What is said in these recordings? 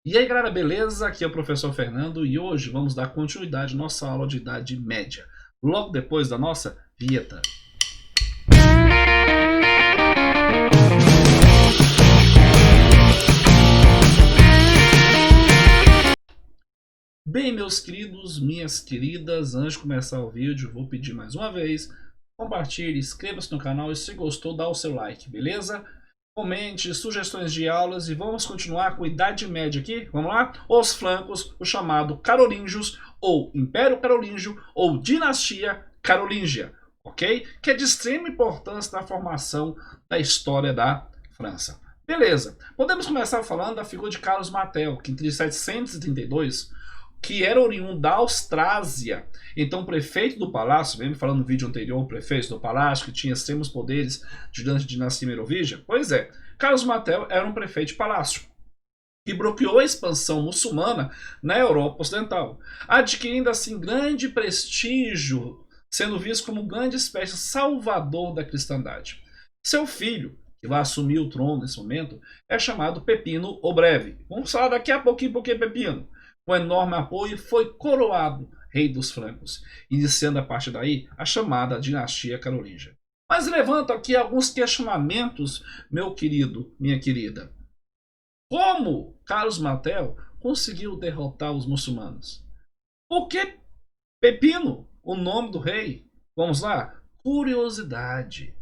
E aí galera, beleza? Aqui é o professor Fernando e hoje vamos dar continuidade à nossa aula de Idade Média, logo depois da nossa vinheta. Bem, meus queridos, minhas queridas, antes de começar o vídeo, vou pedir mais uma vez, compartilhe, inscreva-se no canal e se gostou, dá o seu like, beleza? Comente, sugestões de aulas e vamos continuar com a Idade Média aqui, vamos lá? Os flancos, o chamado Carolíngios, ou Império Carolíngio, ou Dinastia Carolíngia, ok? Que é de extrema importância na formação da história da França. Beleza, podemos começar falando da figura de Carlos Martel, que entre 732 que era oriundo da Austrásia. Então, o prefeito do palácio, vem falando no vídeo anterior, o prefeito do palácio, que tinha extremos poderes durante a dinastia Merovígia. Pois é, Carlos Martel era um prefeito de palácio que bloqueou a expansão muçulmana na Europa Ocidental, adquirindo assim grande prestígio, sendo visto como um grande espécie salvador da cristandade. Seu filho, que vai assumir o trono nesse momento, é chamado Pepino o Breve. Vamos falar daqui a pouquinho por que Pepino. Com enorme apoio, foi coroado rei dos francos, iniciando a partir daí a chamada dinastia carolíngia. Mas levanto aqui alguns questionamentos, meu querido, minha querida. Como Carlos Martel conseguiu derrotar os muçulmanos? Por que Pepino, o nome do rei? Vamos lá? Curiosidade.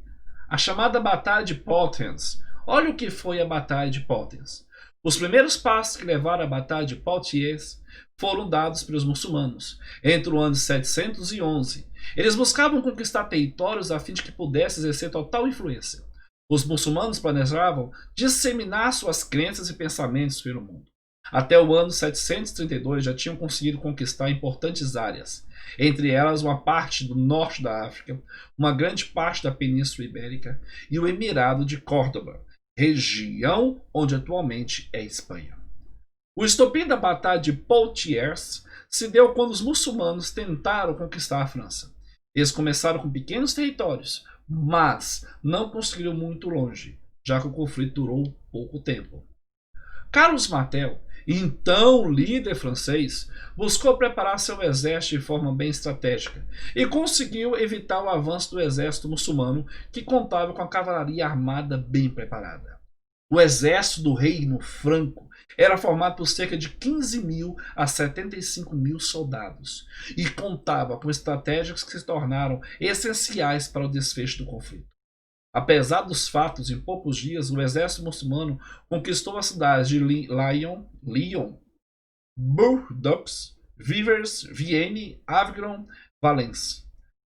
A chamada Batalha de Poitiers. Olha o que foi a Batalha de Poitiers. Os primeiros passos que levaram à Batalha de Poitiers foram dados pelos muçulmanos entre o ano 711. Eles buscavam conquistar territórios a fim de que pudessem exercer total influência. Os muçulmanos planejavam disseminar suas crenças e pensamentos pelo mundo. Até o ano 732 já tinham conseguido conquistar importantes áreas, entre elas uma parte do norte da África, uma grande parte da Península Ibérica e o Emirado de Córdoba, região onde atualmente é Espanha. O estopim da Batalha de Poitiers se deu quando os muçulmanos tentaram conquistar a França. Eles começaram com pequenos territórios, mas não conseguiram muito longe, já que o conflito durou pouco tempo. Carlos Martel, então líder francês, buscou preparar seu exército de forma bem estratégica e conseguiu evitar o avanço do exército muçulmano, que contava com a cavalaria armada bem preparada. O exército do reino franco era formado por cerca de 15 mil a 75 mil soldados e contava com estratégias que se tornaram essenciais para o desfecho do conflito. Apesar dos fatos, em poucos dias, o exército muçulmano conquistou as cidades de Lyon, Bordeaux, Vivers, Vienne, Avignon, Valence.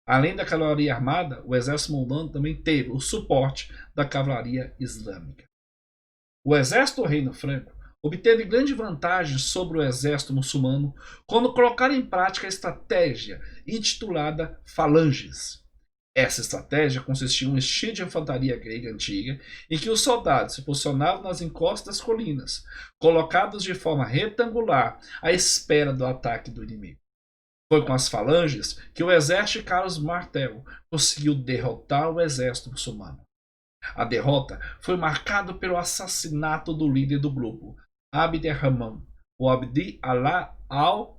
Além da cavalaria armada, o exército muçulmano também teve o suporte da cavalaria islâmica. O exército do Reino Franco obteve grande vantagem sobre o exército muçulmano quando colocaram em prática a estratégia intitulada falanges. Essa estratégia consistia em um estilo de infantaria grega antiga em que os soldados se posicionavam nas encostas das colinas, colocados de forma retangular à espera do ataque do inimigo. Foi com as falanges que o exército de Carlos Martel conseguiu derrotar o exército muçulmano. A derrota foi marcada pelo assassinato do líder do grupo, Abderrahman, o Abd Allah al-Ghafiq,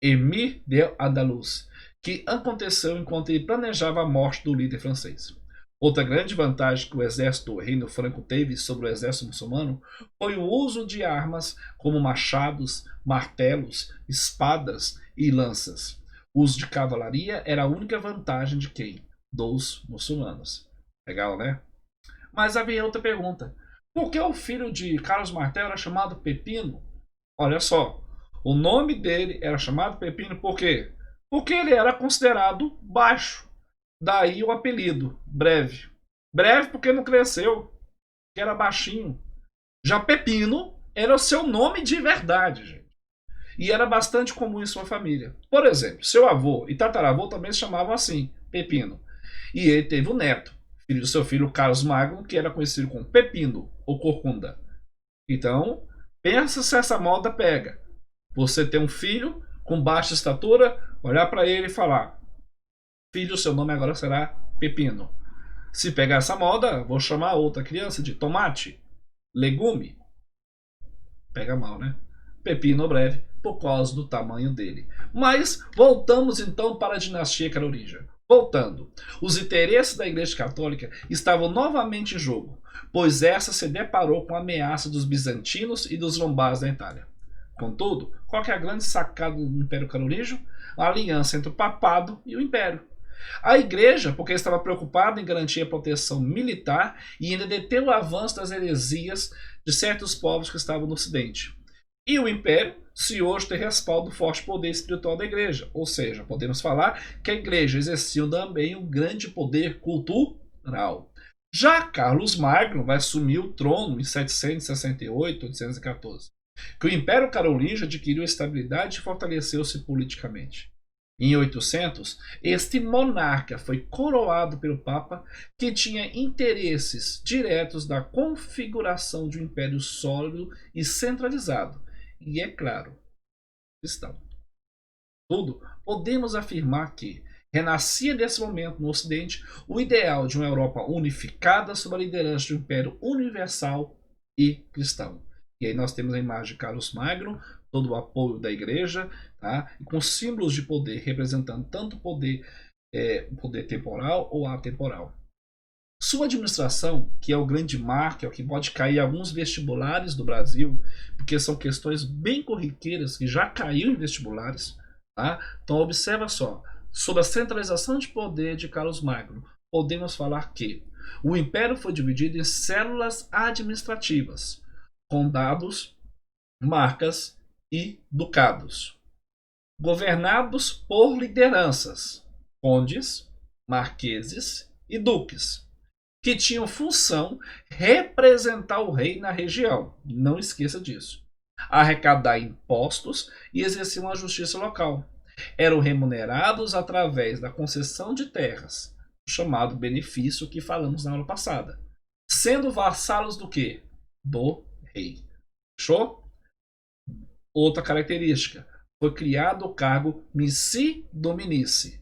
Emir del Andalus, que aconteceu enquanto ele planejava a morte do líder francês. Outra grande vantagem que o exército do Reino Franco teve sobre o exército muçulmano foi o uso de armas como machados, martelos, espadas e lanças. O uso de cavalaria era a única vantagem de quem? Dos muçulmanos. Legal, né? Mas havia outra pergunta. Por que o filho de Carlos Martel era chamado Pepino? Olha só, o nome dele era chamado Pepino por quê? Porque ele era considerado baixo. Daí o apelido, Breve. Breve porque não cresceu, que era baixinho. Já Pepino era o seu nome de verdade, gente. E era bastante comum em sua família. Por exemplo, seu avô e tataravô também se chamavam assim, Pepino. E ele teve um neto, filho do seu filho Carlos Magno, que era conhecido como Pepino ou Corcunda. Então, pensa se essa moda pega. Você tem um filho com baixa estatura, olhar para ele e falar: filho, seu nome agora será Pepino. Se pegar essa moda, vou chamar outra criança de tomate, legume. Pega mal, né? Pepino breve, por causa do tamanho dele. Mas voltamos então para a dinastia carolíngia. Voltando, os interesses da Igreja Católica estavam novamente em jogo, pois essa se deparou com a ameaça dos bizantinos e dos lombardos da Itália. Contudo, qual que é a grande sacada do Império Carolíngio? A aliança entre o papado e o Império. A igreja, porque estava preocupada em garantir a proteção militar e ainda deter o avanço das heresias de certos povos que estavam no ocidente. E o império, se hoje tem respaldo do forte poder espiritual da igreja, ou seja, podemos falar que a igreja exercia também um grande poder cultural. Já Carlos Magno vai assumir o trono em 768, 814, que o Império Carolíngio adquiriu estabilidade e fortaleceu-se politicamente. Em 800, este monarca foi coroado pelo Papa, que tinha interesses diretos da configuração de um império sólido e centralizado, e, é claro, cristão. Tudo, podemos afirmar que renascia nesse momento no Ocidente o ideal de uma Europa unificada sob a liderança de um império universal e cristão. E aí nós temos a imagem de Carlos Magno, todo o apoio da igreja, tá? E com símbolos de poder representando tanto o poder, poder temporal ou atemporal. Sua administração, que é o grande marco, é o que pode cair em alguns vestibulares do Brasil, porque são questões bem corriqueiras que já caiu em vestibulares, tá? Então observa só, sobre a centralização de poder de Carlos Magno, podemos falar que o império foi dividido em células administrativas, condados, marcas e ducados, governados por lideranças, condes, marqueses e duques, que tinham função representar o rei na região. Não esqueça disso. Arrecadar impostos e exercer uma justiça local. Eram remunerados através da concessão de terras, o chamado benefício que falamos na aula passada, sendo vassalos do quê? Do rei. Fechou? Outra característica, foi criado o cargo missi dominici,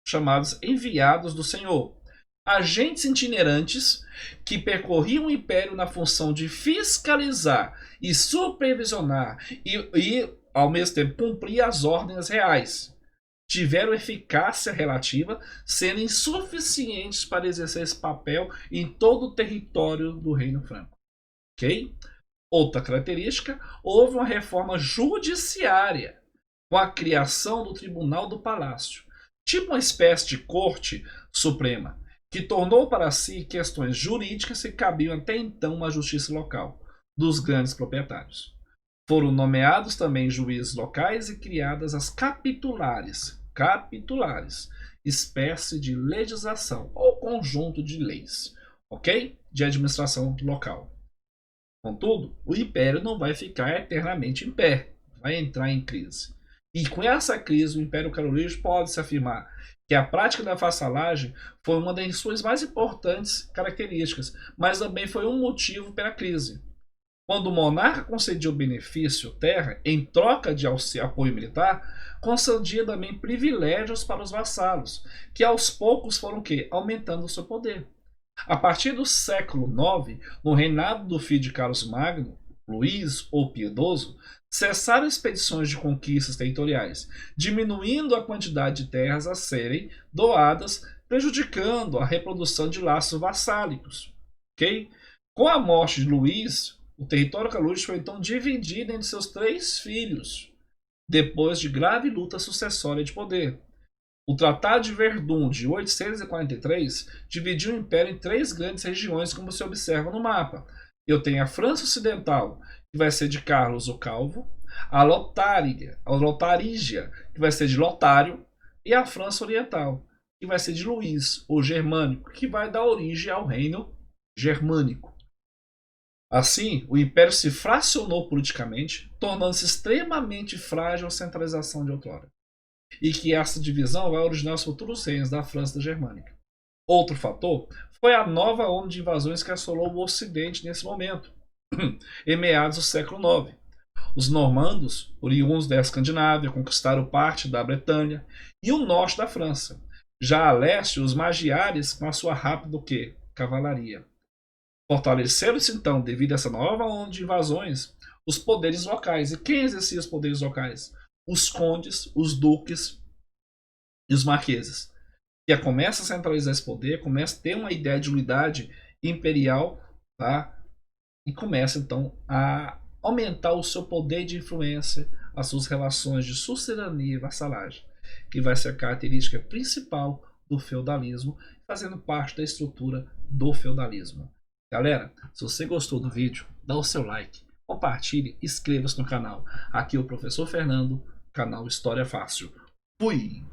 chamados enviados do Senhor, agentes itinerantes que percorriam o império na função de fiscalizar e supervisionar e ao mesmo tempo cumprir as ordens reais. Tiveram eficácia relativa, sendo insuficientes para exercer esse papel em todo o território do Reino Franco. Ok? Outra característica, houve uma reforma judiciária, com a criação do Tribunal do Palácio, tipo uma espécie de corte suprema, que tornou para si questões jurídicas que cabiam até então à justiça local, dos grandes proprietários. Foram nomeados também juízes locais e criadas as capitulares, espécie de legislação ou conjunto de leis, ok? De administração local. Contudo, o império não vai ficar eternamente em pé, vai entrar em crise. E com essa crise, o Império Carolíngio pode-se afirmar que a prática da vassalagem foi uma das suas mais importantes características, mas também foi um motivo para a crise. Quando o monarca concedia o benefício terra em troca de apoio militar, concedia também privilégios para os vassalos, que aos poucos foram aumentando o seu poder. A partir do século IX, no reinado do filho de Carlos Magno, Luís ou Piedoso, cessaram expedições de conquistas territoriais, diminuindo a quantidade de terras a serem doadas, prejudicando a reprodução de laços vassálicos. Okay? Com a morte de Luís, o território carolíngio foi então dividido entre seus 3 filhos, depois de grave luta sucessória de poder. O Tratado de Verdun de 843 dividiu o Império em 3 grandes regiões, como se observa no mapa. Eu tenho a França Ocidental, que vai ser de Carlos o Calvo, a Lotáringia, que vai ser de Lotário, e a França Oriental, que vai ser de Luís, o Germânico, que vai dar origem ao Reino Germânico. Assim, o Império se fracionou politicamente, tornando-se extremamente frágil à centralização de outrora. E que essa divisão vai originar os futuros reinos da França Germânica. Outro fator foi a nova onda de invasões que assolou o Ocidente nesse momento, em meados do século IX. Os normandos, oriundos da Escandinávia, conquistaram parte da Bretanha e o norte da França. Já a leste, os magiares com a sua rápida cavalaria. Fortaleceram-se então, devido a essa nova onda de invasões, os poderes locais. E quem exercia os poderes locais? Os condes, os duques e os marqueses. E começa a centralizar esse poder, começa a ter uma ideia de unidade imperial, tá? E começa então a aumentar o seu poder de influência, as suas relações de sucedania e vassalagem, que vai ser a característica principal do feudalismo, fazendo parte da estrutura do feudalismo. Galera, se você gostou do vídeo, dá o seu like, compartilhe, inscreva-se no canal. Aqui é o professor Fernando, canal História Fácil. Fui!